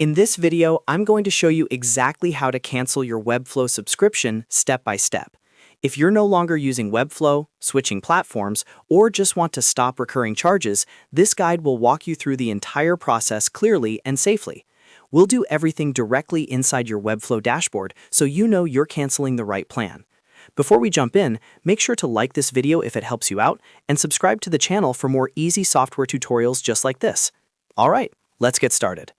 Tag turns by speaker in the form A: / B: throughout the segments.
A: In this video, I'm going to show you exactly how to cancel your Webflow subscription step by step. If you're no longer using Webflow, switching platforms, or just want to stop recurring charges, this guide will walk you through the entire process clearly and safely. We'll do everything directly inside your Webflow dashboard so you know you're canceling the right plan. Before we jump in, make sure to like this video if it helps you out and subscribe to the channel for more easy software tutorials just like this. All right, let's get started.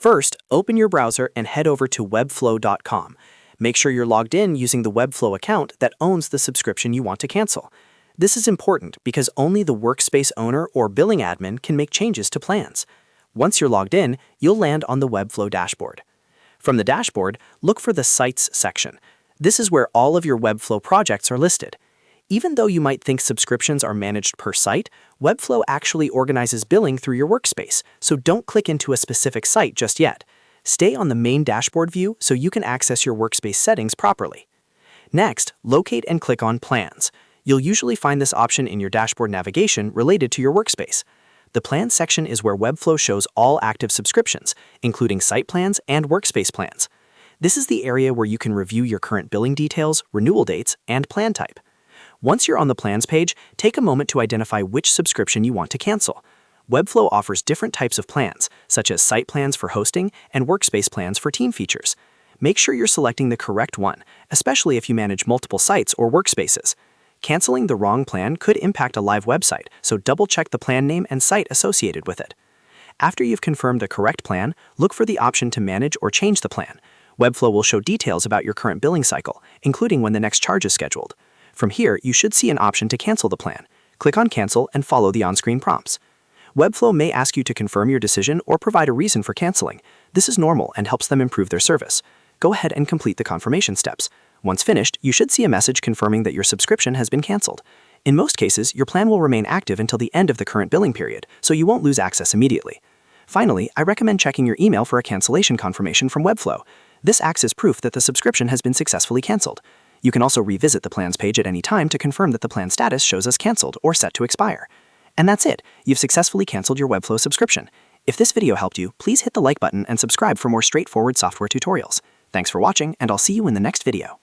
A: First, open your browser and head over to webflow.com. Make sure you're logged in using the Webflow account that owns the subscription you want to cancel. This is important because only the workspace owner or billing admin can make changes to plans. Once you're logged in, you'll land on the Webflow dashboard. From the dashboard, look for the Sites section. This is where all of your Webflow projects are listed. Even though you might think subscriptions are managed per site, Webflow actually organizes billing through your workspace, so don't click into a specific site just yet. Stay on the main dashboard view so you can access your workspace settings properly. Next, locate and click on Plans. You'll usually find this option in your dashboard navigation related to your workspace. The Plans section is where Webflow shows all active subscriptions, including site plans and workspace plans. This is the area where you can review your current billing details, renewal dates, and plan type. Once you're on the Plans page, take a moment to identify which subscription you want to cancel. Webflow offers different types of plans, such as site plans for hosting and workspace plans for team features. Make sure you're selecting the correct one, especially if you manage multiple sites or workspaces. Canceling the wrong plan could impact a live website, so double-check the plan name and site associated with it. After you've confirmed the correct plan, look for the option to manage or change the plan. Webflow will show details about your current billing cycle, including when the next charge is scheduled. From here, you should see an option to cancel the plan. Click on Cancel and follow the on-screen prompts. Webflow may ask you to confirm your decision or provide a reason for canceling. This is normal and helps them improve their service. Go ahead and complete the confirmation steps. Once finished, you should see a message confirming that your subscription has been canceled. In most cases, your plan will remain active until the end of the current billing period, so you won't lose access immediately. Finally, I recommend checking your email for a cancellation confirmation from Webflow. This acts as proof that the subscription has been successfully canceled. You can also revisit the plans page at any time to confirm that the plan status shows as canceled or set to expire. And that's it. You've successfully canceled your Webflow subscription. If this video helped you, please hit the like button and subscribe for more straightforward software tutorials. Thanks for watching, and I'll see you in the next video.